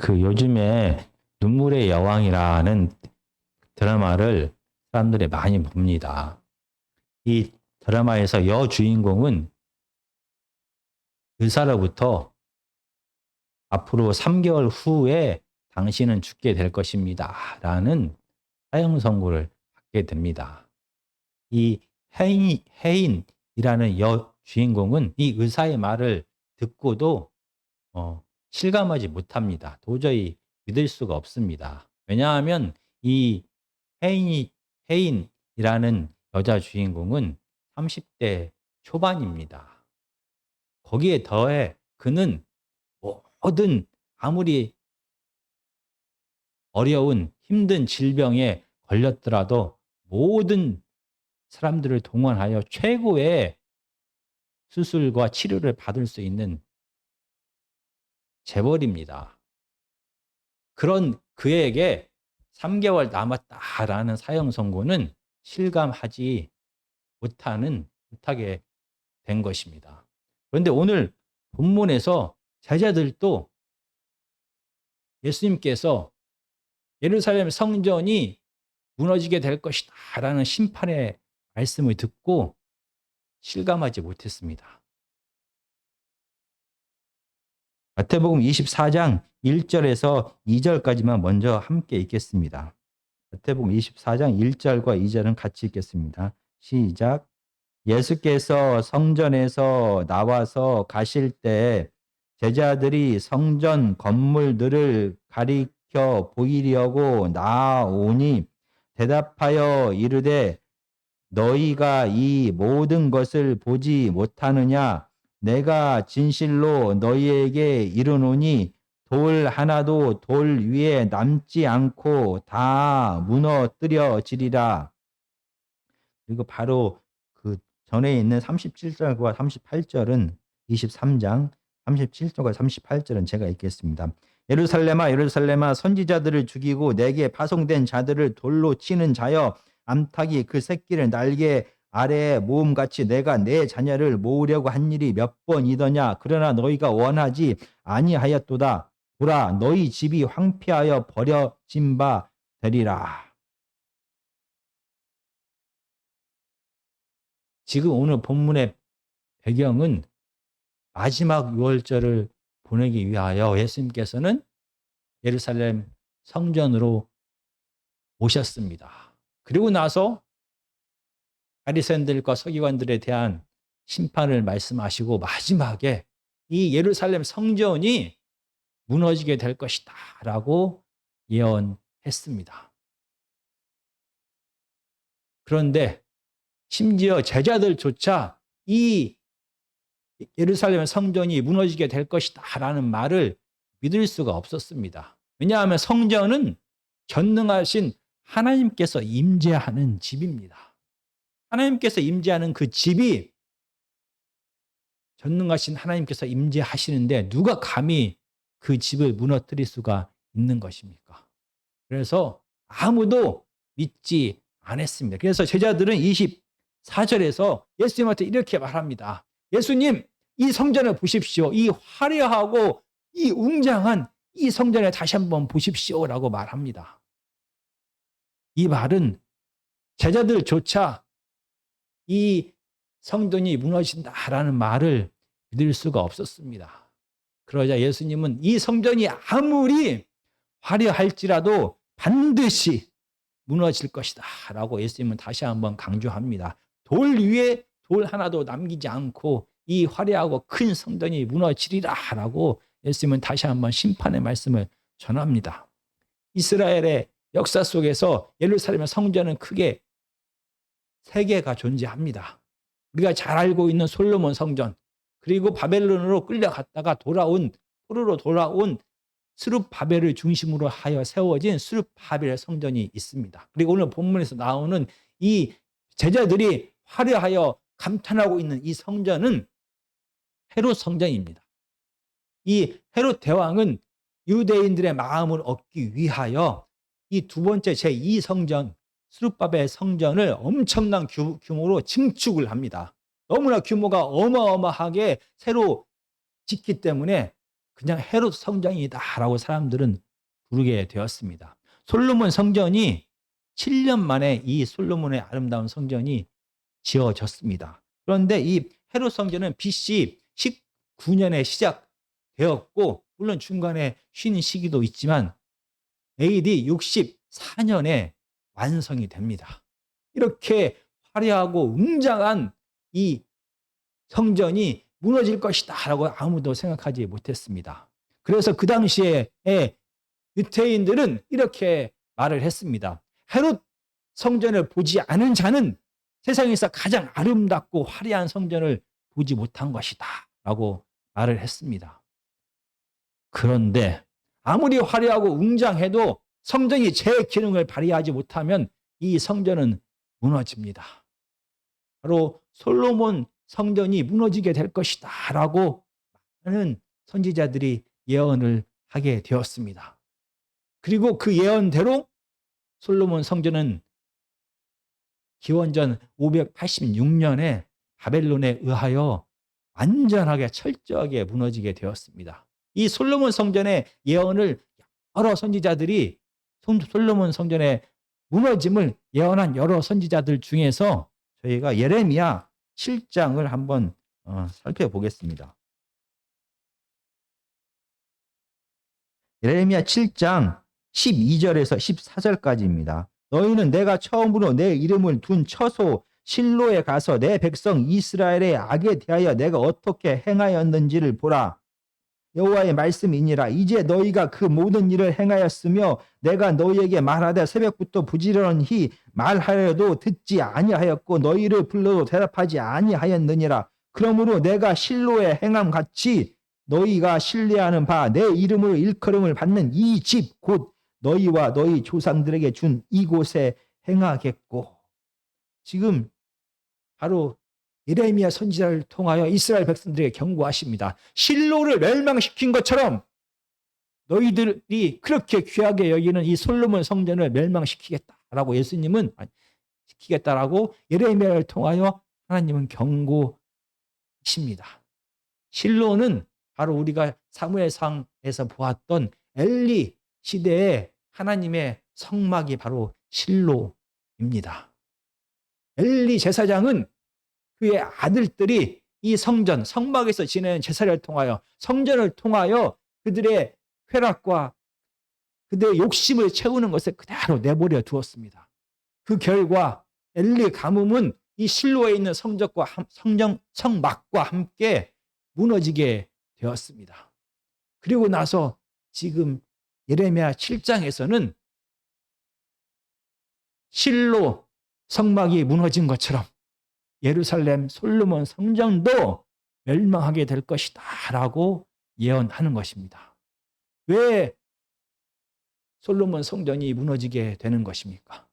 그 요즘에 눈물의 여왕이라는 드라마를 사람들이 많이 봅니다. 이 드라마에서 여주인공은 의사로부터 앞으로 3개월 후에 당신은 죽게 될 것입니다. 라는 사형 선고를 받게 됩니다. 이 혜인이라는 여주인공은 이 의사의 말을 듣고도 실감하지 못합니다. 도저히 믿을 수가 없습니다. 왜냐하면 이 혜인이라는 여자 주인공은 30대 초반입니다. 거기에 더해 그는 모든 아무리 어려운 힘든 질병에 걸렸더라도 모든 사람들을 동원하여 최고의 수술과 치료를 받을 수 있는 재벌입니다. 그런 그에게 3개월 남았다라는 사형 선고는 실감하지 못하게 된 것입니다. 그런데 오늘 본문에서 제자들도 예수님께서 예루살렘 성전이 무너지게 될 것이다라는 심판의 말씀을 듣고 실감하지 못했습니다. 마태복음 24장 1절에서 2절까지만 먼저 함께 읽겠습니다. 마태복음 24장 1절과 2절은 같이 읽겠습니다. 시작. 예수께서 성전에서 나와서 가실 때 제자들이 성전 건물들을 가리켜 보이려고 나아오니 대답하여 이르되 너희가 이 모든 것을 보지 못하느냐? 내가 진실로 너희에게 이르노니 돌 하나도 돌 위에 남지 않고 다 무너뜨려지리라. 그리고 바로 그 전에 있는 37절과 38절은 23장 37절과 38절은 제가 읽겠습니다. 예루살렘아 예루살렘아 선지자들을 죽이고 내게 파송된 자들을 돌로 치는 자여 암탉이 그 새끼를 날개 아래에 모음같이 내가 내 자녀를 모으려고 한 일이 몇 번이더냐. 그러나 너희가 원하지 아니하였도다. 보라 너희 집이 황폐하여 버려진 바 되리라. 지금 오늘 본문의 배경은 마지막 유월절을 보내기 위하여 예수님께서는 예루살렘 성전으로 오셨습니다. 그리고 나서 바리새인들과 서기관들에 대한 심판을 말씀하시고 마지막에 이 예루살렘 성전이 무너지게 될 것이다 라고 예언했습니다. 그런데 심지어 제자들조차 이 예루살렘 성전이 무너지게 될 것이다 라는 말을 믿을 수가 없었습니다. 왜냐하면 성전은 전능하신 하나님께서 임재하는 집입니다. 하나님께서 임재하는 그 집이 전능하신 하나님께서 임재하시는데 누가 감히 그 집을 무너뜨릴 수가 있는 것입니까? 그래서 아무도 믿지 않았습니다. 그래서 제자들은 24절에서 예수님한테 이렇게 말합니다. 예수님, 이 성전을 보십시오. 이 화려하고 이 웅장한 이 성전에 다시 한번 보십시오라고 말합니다. 이 말은 제자들조차 이 성전이 무너진다라는 말을 믿을 수가 없었습니다. 그러자 예수님은 이 성전이 아무리 화려할지라도 반드시 무너질 것이다 라고 예수님은 다시 한번 강조합니다. 돌 위에 돌 하나도 남기지 않고 이 화려하고 큰 성전이 무너지리라 라고 예수님은 다시 한번 심판의 말씀을 전합니다. 이스라엘의 역사 속에서 예루살렘의 성전은 크게 3개가 존재합니다. 우리가 잘 알고 있는 솔로몬 성전, 그리고 바벨론으로 끌려갔다가 포로로 돌아온 스룹바벨을 중심으로 하여 세워진 스룹바벨 성전이 있습니다. 그리고 오늘 본문에서 나오는 이 제자들이 화려하여 감탄하고 있는 이 성전은 헤롯 성전입니다. 이 헤롯 대왕은 유대인들의 마음을 얻기 위하여 이 두 번째 제2성전 스룹바벨 성전을 엄청난 규모로 증축을 합니다. 너무나 규모가 어마어마하게 새로 짓기 때문에 그냥 헤롯 성전이다라고 사람들은 부르게 되었습니다. 솔로몬 성전이 7년 만에 이 솔로몬의 아름다운 성전이 지어졌습니다. 그런데 이 헤롯 성전은 BC 19년에 시작되었고 물론 중간에 쉬는 시기도 있지만 AD 64년에 완성이 됩니다. 이렇게 화려하고 웅장한 이 성전이 무너질 것이다라고 아무도 생각하지 못했습니다. 그래서 그 당시에 유대인들은 이렇게 말을 했습니다. 헤롯 성전을 보지 않은 자는 세상에서 가장 아름답고 화려한 성전을 보지 못한 것이다 라고 말을 했습니다. 그런데 아무리 화려하고 웅장해도 성전이 제 기능을 발휘하지 못하면 이 성전은 무너집니다. 바로 솔로몬 성전이 무너지게 될 것이다 라고 많은 선지자들이 예언을 하게 되었습니다. 그리고 그 예언대로 솔로몬 성전은 기원전 586년에 바벨론에 의하여 완전하게 철저하게 무너지게 되었습니다. 이 솔로몬 성전의 예언을 여러 선지자들이 솔로몬 성전의 무너짐을 예언한 여러 선지자들 중에서 저희가 예레미야 7장을 한번 살펴보겠습니다. 예레미야 7장 12절에서 14절까지입니다. 너희는 내가 처음으로 내 이름을 둔 처소 실로에 가서 내 백성 이스라엘의 악에 대하여 내가 어떻게 행하였는지를 보라. 여호와의 말씀이니라. 이제 너희가 그 모든 일을 행하였으며 내가 너희에게 말하되 새벽부터 부지런히 말하여도 듣지 아니하였고 너희를 불러도 대답하지 아니하였느니라. 그러므로 내가 실로에 행함 같이 너희가 신뢰하는 바 내 이름으로 일컬음을 받는 이 집 곧 너희와 너희 조상들에게 준 이곳에 행하겠고. 지금 바로 예레미야 선지자를 통하여 이스라엘 백성들에게 경고하십니다. 실로를 멸망시킨 것처럼 너희들이 그렇게 귀하게 여기는 이 솔로몬 성전을 멸망시키겠다라고 예수님은 시키겠다라고 예레미야를 통하여 하나님은 경고하십니다. 실로는 바로 우리가 사무엘상에서 보았던 엘리 시대의 하나님의 성막이 바로 실로입니다. 엘리 제사장은 그의 아들들이 이 성전, 성막에서 지내는 제사를 통하여 성전을 통하여 그들의 쾌락과 그들의 욕심을 채우는 것을 그대로 내버려 두었습니다. 그 결과 엘리 가뭄은 이 실로에 있는 성막과 함께 무너지게 되었습니다. 그리고 나서 지금 예레미야 7장에서는 실로 성막이 무너진 것처럼 예루살렘 솔로몬 성전도 멸망하게 될 것이다 라고 예언하는 것입니다. 왜 솔로몬 성전이 무너지게 되는 것입니까?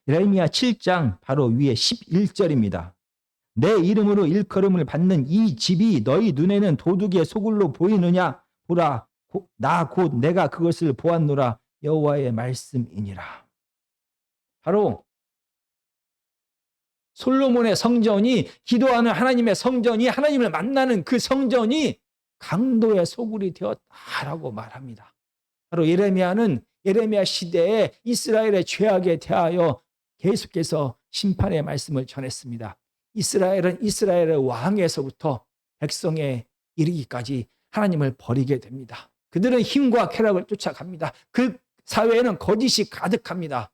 예레미야 7장 바로 위에 11절입니다. 내 이름으로 일컬음을 받는 이 집이 너희 눈에는 도둑의 소굴로 보이느냐? 보라, 나 곧 내가 그것을 보았노라. 여호와의 말씀이니라. 바로 솔로몬의 성전이, 기도하는 하나님의 성전이, 하나님을 만나는 그 성전이 강도의 소굴이 되었다라고 말합니다. 바로 예레미야는 예레미야 시대에 이스라엘의 죄악에 대하여 계속해서 심판의 말씀을 전했습니다. 이스라엘은 이스라엘의 왕에서부터 백성에 이르기까지 하나님을 버리게 됩니다. 그들은 힘과 쾌락을 쫓아갑니다. 그 사회에는 거짓이 가득합니다.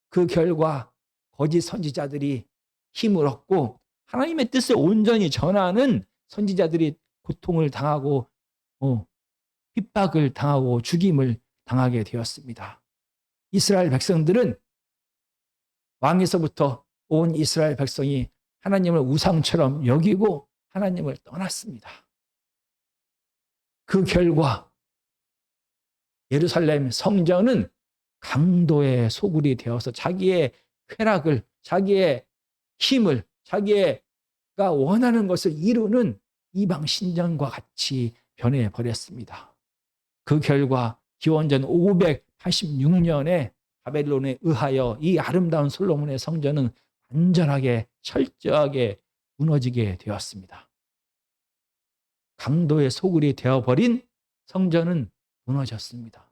그 결과 거짓 선지자들이 힘을 얻고 하나님의 뜻을 온전히 전하는 선지자들이 고통을 당하고 핍박을 당하고 죽임을 당하게 되었습니다. 이스라엘 백성들은 왕에서부터 온 이스라엘 백성이 하나님을 우상처럼 여기고 하나님을 떠났습니다. 그 결과 예루살렘 성전은 강도의 소굴이 되어서 자기의 쾌락을, 자기의 힘을, 자기가 원하는 것을 이루는 이방 신전과 같이 변해버렸습니다. 그 결과 기원전 586년에 바벨론에 의하여 이 아름다운 솔로몬의 성전은 완전하게 철저하게 무너지게 되었습니다. 강도의 소굴이 되어버린 성전은 무너졌습니다.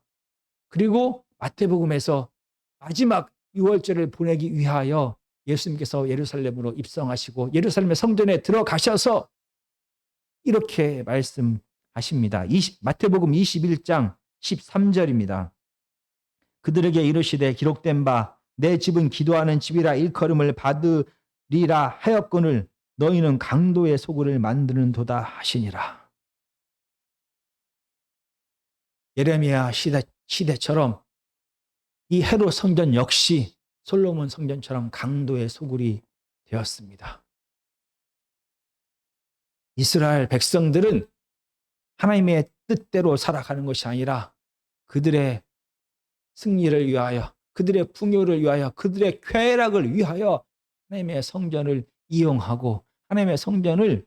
그리고 마태복음에서 마지막 6월절을 보내기 위하여 예수님께서 예루살렘으로 입성하시고 예루살렘의 성전에 들어가셔서 이렇게 말씀하십니다. 마태복음 21장 13절입니다. 그들에게 이르시되 기록된 바 내 집은 기도하는 집이라 일컬음을 받으리라 하였거늘 너희는 강도의 소굴을 만드는 도다 하시니라. 예레미야 시대처럼 이 헤롯 성전 역시 솔로몬 성전처럼 강도의 소굴이 되었습니다. 이스라엘 백성들은 하나님의 뜻대로 살아가는 것이 아니라 그들의 승리를 위하여, 그들의 풍요를 위하여, 그들의 쾌락을 위하여 하나님의 성전을 이용하고 하나님의 성전을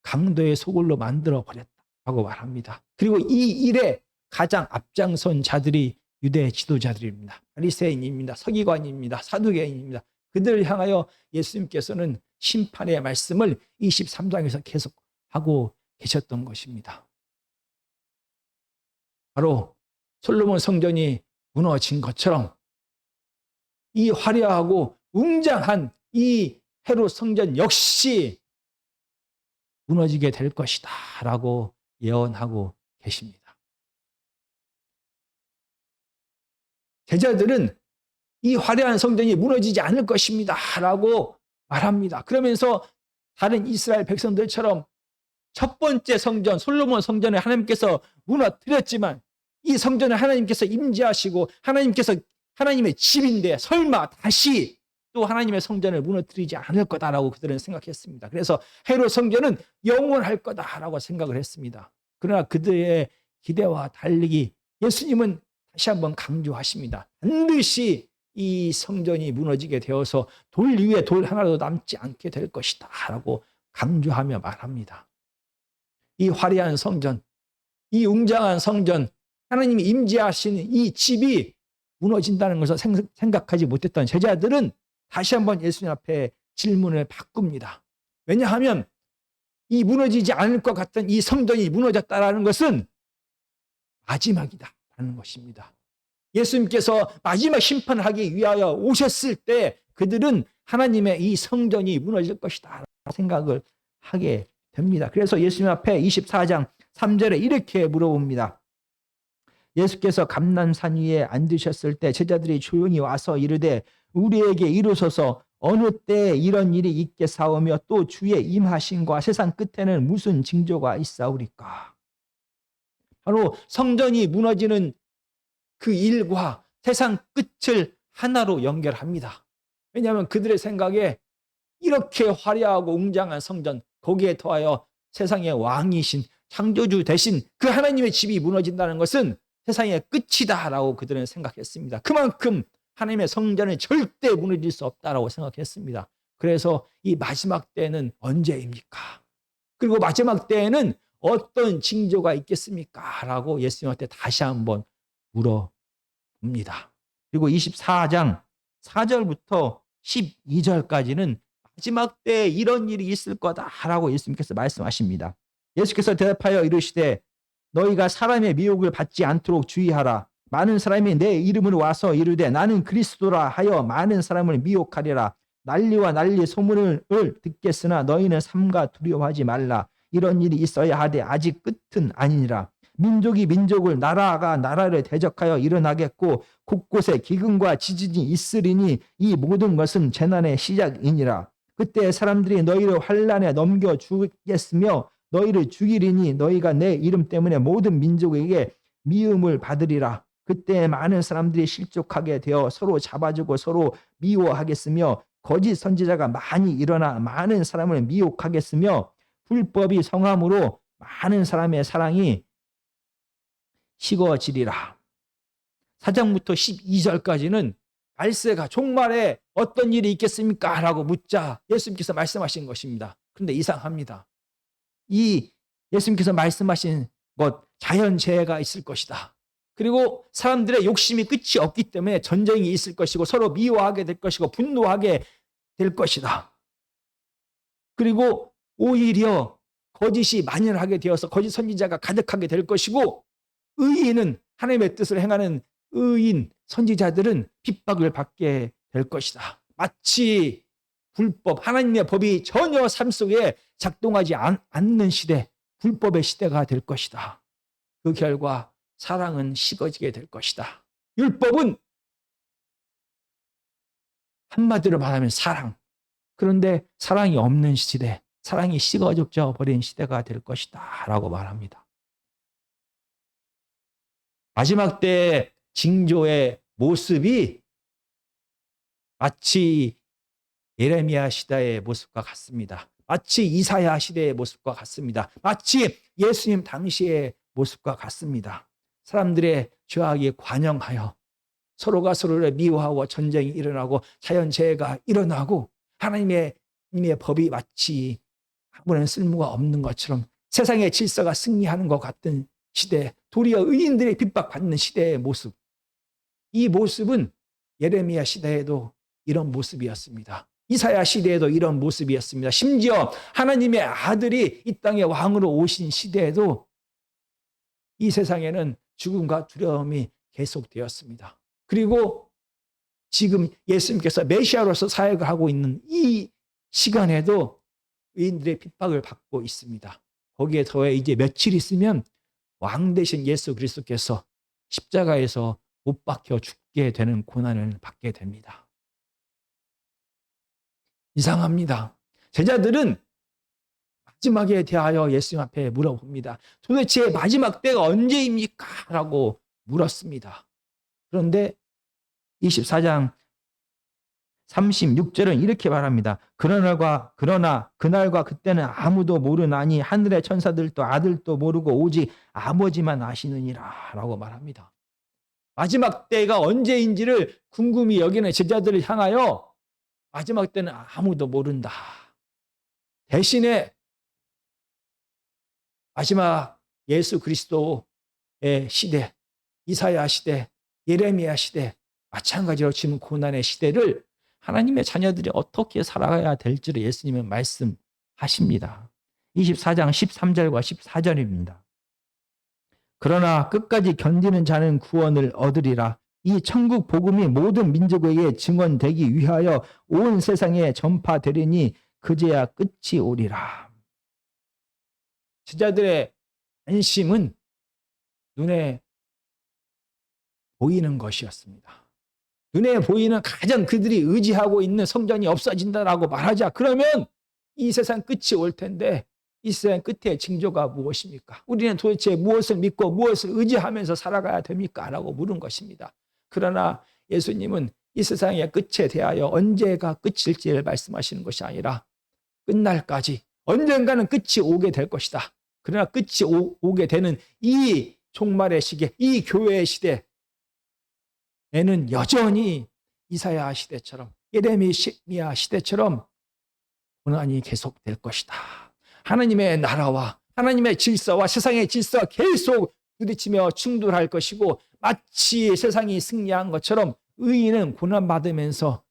강도의 소굴로 만들어 버렸다고 말합니다. 그리고 이 일에 가장 앞장선 자들이 유대 지도자들입니다. 바리새인입니다. 서기관입니다. 사두개인입니다. 그들을 향하여 예수님께서는 심판의 말씀을 23장에서 계속 하고 계셨던 것입니다. 바로 솔로몬 성전이 무너진 것처럼 이 화려하고 웅장한 이 헤롯 성전 역시 무너지게 될 것이다 라고 예언하고 계십니다. 제자들은 이 화려한 성전이 무너지지 않을 것입니다 라고 말합니다. 그러면서 다른 이스라엘 백성들처럼 첫 번째 성전 솔로몬 성전을 하나님께서 무너뜨렸지만 이 성전을 하나님께서 임재하시고 하나님의 집인데 설마 다시 또 하나님의 성전을 무너뜨리지 않을 거다라고 그들은 생각했습니다. 그래서 헤롯 성전은 영원할 거다라고 생각을 했습니다. 그러나 그들의 기대와 달리 예수님은 다시 한번 강조하십니다. 반드시 이 성전이 무너지게 되어서 돌 위에 돌 하나도 남지 않게 될 것이다 라고 강조하며 말합니다. 이 화려한 성전, 이 웅장한 성전, 하나님이 임재하시는 이 집이 무너진다는 것을 생각하지 못했던 제자들은 다시 한번 예수님 앞에 질문을 바꿉니다. 왜냐하면 이 무너지지 않을 것 같던 이 성전이 무너졌다는 것은 마지막이다라는 것입니다. 예수님께서 마지막 심판을 하기 위하여 오셨을 때 그들은 하나님의 이 성전이 무너질 것이다 생각을 하게 됩니다. 그래서 예수님 앞에 24장 3절에 이렇게 물어봅니다. 예수께서 감람산 위에 앉으셨을 때 제자들이 조용히 와서 이르되 우리에게 이루소서 어느 때에 이런 일이 있겠사오며 또 주의 임하심과 세상 끝에는 무슨 징조가 있사오리까. 바로 성전이 무너지는 그 일과 세상 끝을 하나로 연결합니다. 왜냐하면 그들의 생각에 이렇게 화려하고 웅장한 성전, 거기에 더하여 세상의 왕이신 창조주 대신 그 하나님의 집이 무너진다는 것은 세상의 끝이다라고 그들은 생각했습니다. 그만큼 하나님의 성전은 절대 무너질 수 없다라고 생각했습니다. 그래서 이 마지막 때는 언제입니까? 그리고 마지막 때에는 어떤 징조가 있겠습니까? 라고 예수님한테 다시 한번 물어봅니다. 그리고 24장 4절부터 12절까지는 마지막 때에 이런 일이 있을 거다라고 예수님께서 말씀하십니다. 예수께서 대답하여 이르시되 너희가 사람의 미혹을 받지 않도록 주의하라. 많은 사람이 내 이름으로 와서 이르되 나는 그리스도라 하여 많은 사람을 미혹하리라. 난리와 난리 소문을 듣겠으나 너희는 삼가 두려워하지 말라. 이런 일이 있어야 하되 아직 끝은 아니니라. 민족이 민족을 나라가 나라를 대적하여 일어나겠고 곳곳에 기근과 지진이 있으리니 이 모든 것은 재난의 시작이니라. 그때 사람들이 너희를 환난에 넘겨 주겠으며 너희를 죽이리니 너희가 내 이름 때문에 모든 민족에게 미움을 받으리라. 그때 많은 사람들이 실족하게 되어 서로 잡아주고 서로 미워하겠으며 거짓 선지자가 많이 일어나 많은 사람을 미혹하겠으며 불법이 성함으로 많은 사람의 사랑이 식어지리라. 4장부터 12절까지는 말세가 종말에 어떤 일이 있겠습니까? 라고 묻자 예수님께서 말씀하신 것입니다. 그런데 이상합니다. 이 예수님께서 말씀하신 것, 자연재해가 있을 것이다. 그리고 사람들의 욕심이 끝이 없기 때문에 전쟁이 있을 것이고 서로 미워하게 될 것이고 분노하게 될 것이다. 그리고 오히려 거짓이 만연하게 되어서 거짓 선지자가 가득하게 될 것이고, 의인은 하나님의 뜻을 행하는 의인 선지자들은 핍박을 받게 될 것이다. 마치 불법, 하나님의 법이 전혀 삶 속에 작동하지 않는 시대, 불법의 시대가 될 것이다. 그 결과 사랑은 식어지게 될 것이다. 율법은 한마디로 말하면 사랑. 그런데 사랑이 없는 시대, 사랑이 식어져 버린 시대가 될 것이다 라고 말합니다. 마지막 때 징조의 모습이 마치 예레미야 시대의 모습과 같습니다. 마치 이사야 시대의 모습과 같습니다. 마치 예수님 당시의 모습과 같습니다. 사람들의 죄악이 관영하여 서로가 서로를 미워하고 전쟁이 일어나고 자연재해가 일어나고 하나님의 법이 마치 아무런 쓸모가 없는 것처럼 세상의 질서가 승리하는 것 같은 시대, 도리어 의인들이 핍박받는 시대의 모습. 이 모습은 예레미야 시대에도 이런 모습이었습니다. 이사야 시대에도 이런 모습이었습니다. 심지어 하나님의 아들이 이 땅에 왕으로 오신 시대에도 이 세상에는 죽음과 두려움이 계속되었습니다. 그리고 지금 예수님께서 메시아로서 사역을 하고 있는 이 시간에도 의인들의 핍박을 받고 있습니다. 거기에 더해 이제 며칠 있으면 왕 되신 예수 그리스도께서 십자가에서 못 박혀 죽게 되는 고난을 받게 됩니다. 이상합니다. 제자들은 마지막에 대하여 예수님 앞에 물어봅니다. 도대체 마지막 때가 언제입니까? 라고 물었습니다. 그런데 24장 36절은 이렇게 말합니다. 그러나 그날과 그때는 아무도 모르나니 하늘의 천사들도 아들도 모르고 오직 아버지만 아시느니라 라고 말합니다. 마지막 때가 언제인지를 궁금히 여기는 제자들을 향하여 마지막 때는 아무도 모른다. 대신에 마지막 예수 그리스도의 시대, 이사야 시대, 예레미야 시대, 마찬가지로 지금 고난의 시대를 하나님의 자녀들이 어떻게 살아가야 될지를 예수님은 말씀하십니다. 24장 13절과 14절입니다. 그러나 끝까지 견디는 자는 구원을 얻으리라. 이 천국 복음이 모든 민족에게 증언되기 위하여 온 세상에 전파되리니 그제야 끝이 오리라. 제자들의 관심은 눈에 보이는 것이었습니다. 눈에 보이는 가장 그들이 의지하고 있는 성전이 없어진다라고 말하자. 그러면 이 세상 끝이 올 텐데 이 세상 끝의 징조가 무엇입니까? 우리는 도대체 무엇을 믿고 무엇을 의지하면서 살아가야 됩니까? 라고 물은 것입니다. 그러나 예수님은 이 세상의 끝에 대하여 언제가 끝일지를 말씀하시는 것이 아니라 끝날까지 언젠가는 끝이 오게 될 것이다. 그러나 끝이 오게 되는 이 종말의 시계, 이 교회의 시대에는 여전히 이사야 시대처럼 예레미야 시대처럼 고난이 계속될 것이다. 하나님의 나라와 하나님의 질서와 세상의 질서가 계속 부딪히며 충돌할 것이고 마치 세상이 승리한 것처럼 의인은 고난받으면서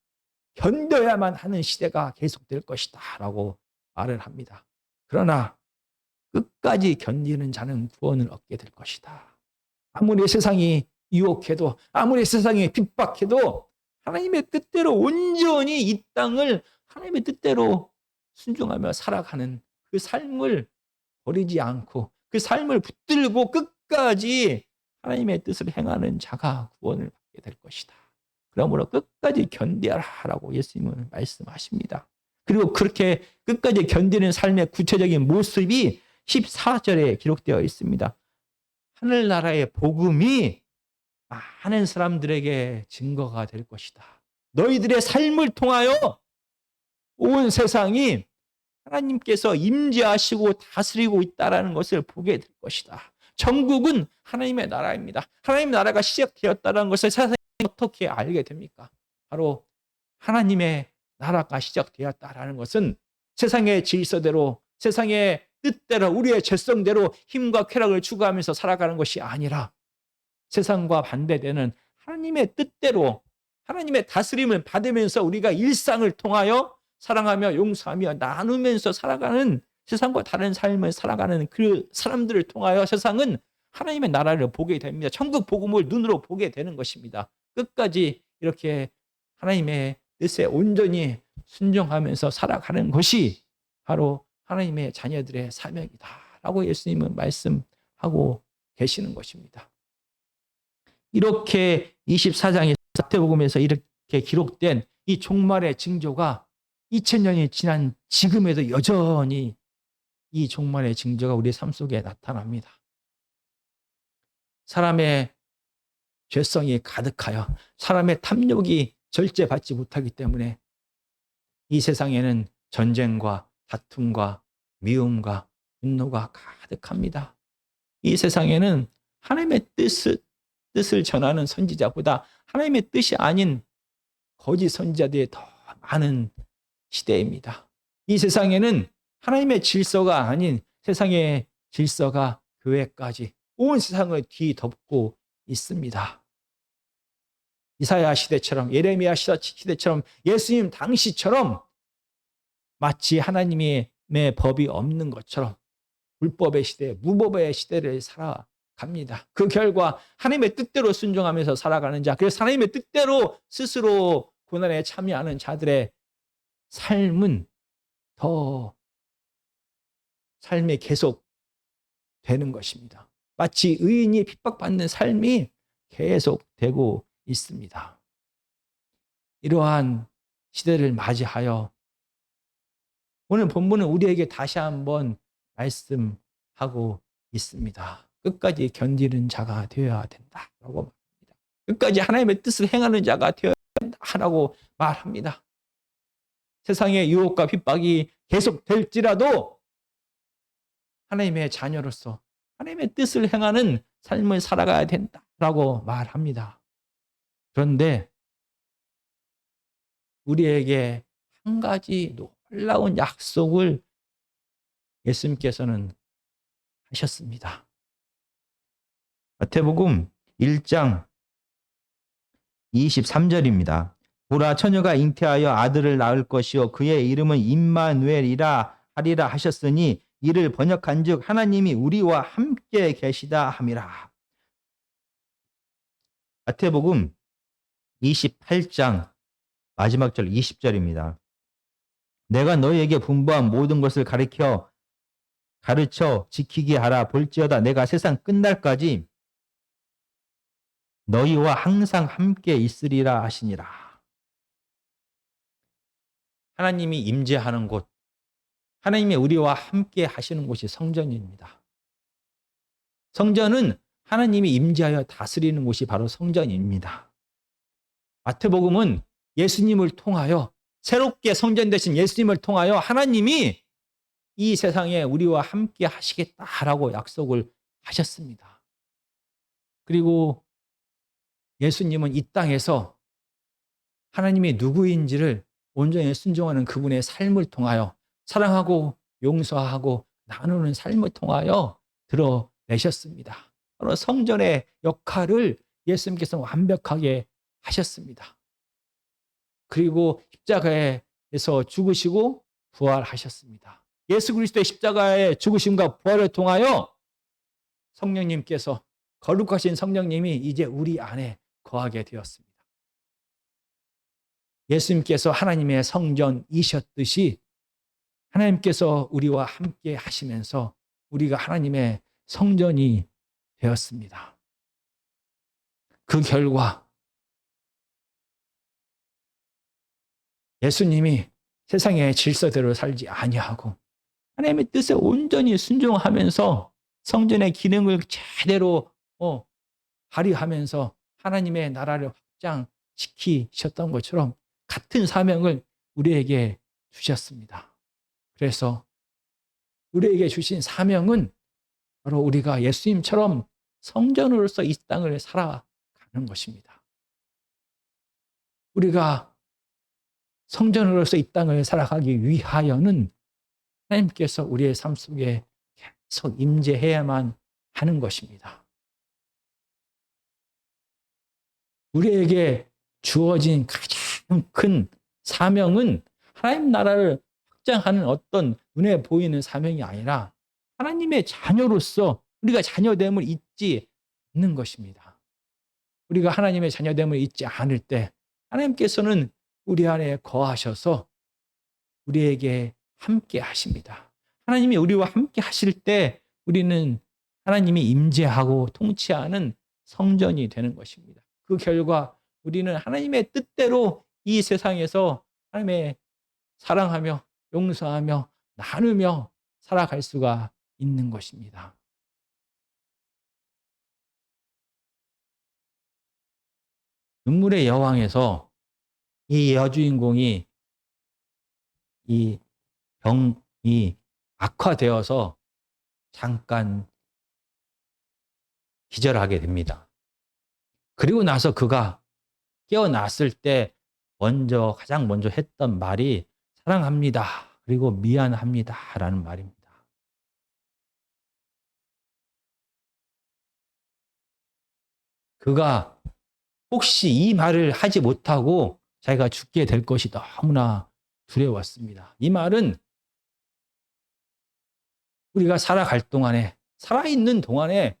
견뎌야만 하는 시대가 계속될 것이다 라고 말을 합니다. 그러나 끝까지 견디는 자는 구원을 얻게 될 것이다. 아무리 세상이 유혹해도 아무리 세상이 핍박해도 하나님의 뜻대로 온전히 이 땅을 하나님의 뜻대로 순종하며 살아가는 그 삶을 버리지 않고 그 삶을 붙들고 끝까지 하나님의 뜻을 행하는 자가 구원을 받게 될 것이다. 그러므로 끝까지 견뎌라라고 예수님은 말씀하십니다. 그리고 그렇게 끝까지 견디는 삶의 구체적인 모습이 14절에 기록되어 있습니다. 하늘나라의 복음이 많은 사람들에게 증거가 될 것이다. 너희들의 삶을 통하여 온 세상이 하나님께서 임재하시고 다스리고 있다는 것을 보게 될 것이다. 천국은 하나님의 나라입니다. 하나님의 나라가 시작되었다는 것을 세상이 어떻게 알게 됩니까? 바로 하나님의 나라가 시작되었다는 것은 세상의 질서대로 세상의 뜻대로 우리의 죄성대로 힘과 쾌락을 추구하면서 살아가는 것이 아니라 세상과 반대되는 하나님의 뜻대로 하나님의 다스림을 받으면서 우리가 일상을 통하여 사랑하며 용서하며 나누면서 살아가는 세상과 다른 삶을 살아가는 그 사람들을 통하여 세상은 하나님의 나라를 보게 됩니다. 천국 복음을 눈으로 보게 되는 것입니다. 끝까지 이렇게 하나님의 뜻에 온전히 순종하면서 살아가는 것이 바로 하나님의 자녀들의 사명이다라고 예수님은 말씀하고 계시는 것입니다. 이렇게 24장의 마태복음에서 이렇게 기록된 이 종말의 징조가 2000년이 지난 지금에도 여전히 이 종말의 징조가 우리 삶 속에 나타납니다. 사람의 죄성이 가득하여 사람의 탐욕이 절제받지 못하기 때문에 이 세상에는 전쟁과 다툼과 미움과 분노가 가득합니다. 이 세상에는 하나님의 뜻을 전하는 선지자보다 하나님의 뜻이 아닌 거짓 선지자들이 더 많은 시대입니다. 이 세상에는 하나님의 질서가 아닌 세상의 질서가 교회까지 온 세상을 뒤덮고 있습니다. 이사야 시대처럼 예레미야 시대처럼 예수님 당시처럼 마치 하나님의 법이 없는 것처럼 불법의 시대, 무법의 시대를 살아갑니다. 그 결과 하나님의 뜻대로 순종하면서 살아가는 자, 그래서 하나님의 뜻대로 스스로 고난에 참여하는 자들의 삶은 더 삶이 계속 되는 것입니다. 마치 의인이 핍박받는 삶이 계속되고 있습니다. 이러한 시대를 맞이하여 오늘 본문은 우리에게 다시 한번 말씀하고 있습니다. 끝까지 견디는 자가 되어야 된다라고 말합니다. 끝까지 하나님의 뜻을 행하는 자가 되어야 된다라고 말합니다. 세상의 유혹과 핍박이 계속될지라도 하나님의 자녀로서 하나님의 뜻을 행하는 삶을 살아가야 된다라고 말합니다. 그런데 우리에게 한 가지 놀라운 약속을 예수님께서는 하셨습니다. 마태복음 1장 23절입니다. 보라, 처녀가 잉태하여 아들을 낳을 것이요 그의 이름은 임마누엘이라 하리라 하셨으니 이를 번역한즉 하나님이 우리와 함께 계시다 함이라. 마태복음 28장 마지막 절 20절입니다. 내가 너희에게 분부한 모든 것을 가르쳐 지키게 하라. 볼지어다 내가 세상 끝날까지 너희와 항상 함께 있으리라 하시니라. 하나님이 임재하는 곳, 하나님이 우리와 함께 하시는 곳이 성전입니다. 성전은 하나님이 임재하여 다스리는 곳이 바로 성전입니다. 마태복음은 예수님을 통하여 새롭게 성전 되신 예수님을 통하여 하나님이 이 세상에 우리와 함께 하시겠다라고 약속을 하셨습니다. 그리고 예수님은 이 땅에서 하나님이 누구인지를 온전히 순종하는 그분의 삶을 통하여 사랑하고 용서하고 나누는 삶을 통하여 드러내셨습니다. 바로 성전의 역할을 예수님께서 완벽하게 하셨습니다. 그리고 십자가에서 죽으시고 부활하셨습니다. 예수 그리스도의 십자가의 죽으심과 부활을 통하여 성령님께서 거룩하신 성령님이 이제 우리 안에 거하게 되었습니다. 예수님께서 하나님의 성전이셨듯이 하나님께서 우리와 함께 하시면서 우리가 하나님의 성전이 되었습니다. 그 결과 예수님이 세상의 질서대로 살지 아니하고 하나님의 뜻에 온전히 순종하면서 성전의 기능을 제대로 발휘하면서 하나님의 나라를 확장시키셨던 것처럼 같은 사명을 우리에게 주셨습니다. 그래서 우리에게 주신 사명은 바로 우리가 예수님처럼 성전으로서 이 땅을 살아가는 것입니다. 우리가 성전으로서 이 땅을 살아가기 위하여는 하나님께서 우리의 삶 속에 계속 임재해야만 하는 것입니다. 우리에게 주어진 가장 큰 사명은 하나님 나라를 확장하는 어떤 눈에 보이는 사명이 아니라 하나님의 자녀로서 우리가 자녀됨을 잊지 않는 것입니다. 우리가 하나님의 자녀됨을 잊지 않을 때 하나님께서는 우리 안에 거하셔서 우리에게 함께 하십니다. 하나님이 우리와 함께 하실 때 우리는 하나님이 임재하고 통치하는 성전이 되는 것입니다. 그 결과 우리는 하나님의 뜻대로 이 세상에서 하나님의 사랑하며 용서하며 나누며 살아갈 수가 있는 것입니다. 눈물의 여왕에서 이 여주인공이 이 병이 악화되어서 잠깐 기절하게 됩니다. 그리고 나서 그가 깨어났을 때 가장 먼저 했던 말이 사랑합니다. 그리고 미안합니다. 라는 말입니다. 그가 혹시 이 말을 하지 못하고 자기가 죽게 될 것이 너무나 두려웠습니다. 이 말은 우리가 살아갈 동안에, 살아있는 동안에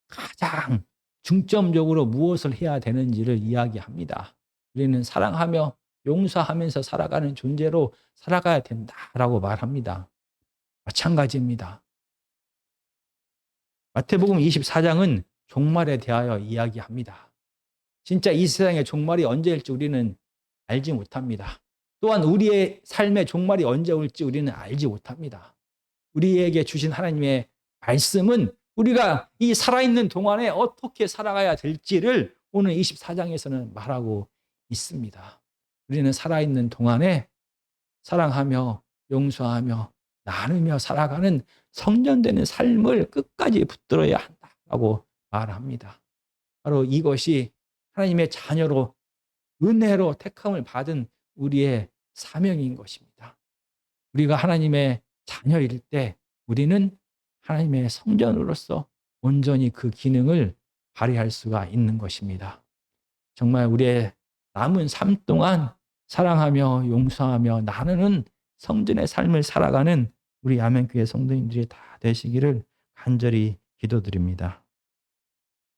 가장 중점적으로 무엇을 해야 되는지를 이야기합니다. 우리는 사랑하며 용서하면서 살아가는 존재로 살아가야 된다라고 말합니다. 마찬가지입니다. 마태복음 24장은 종말에 대하여 이야기합니다. 진짜 이 세상의 종말이 언제일지 우리는 알지 못합니다. 또한 우리의 삶의 종말이 언제 올지 우리는 알지 못합니다. 우리에게 주신 하나님의 말씀은 우리가 이 살아있는 동안에 어떻게 살아가야 될지를 오늘 24장에서는 말하고 있습니다. 우리는 살아있는 동안에 사랑하며 용서하며 나누며 살아가는 성전되는 삶을 끝까지 붙들어야 한다고 말합니다. 바로 이것이 하나님의 자녀로 은혜로 택함을 받은 우리의 사명인 것입니다. 우리가 하나님의 자녀일 때 우리는 하나님의 성전으로서 온전히 그 기능을 발휘할 수가 있는 것입니다. 정말 우리의 남은 삶 동안 사랑하며 용서하며 나누는 성전의 삶을 살아가는 우리 야멘교회 성도님들이 다 되시기를 간절히 기도드립니다.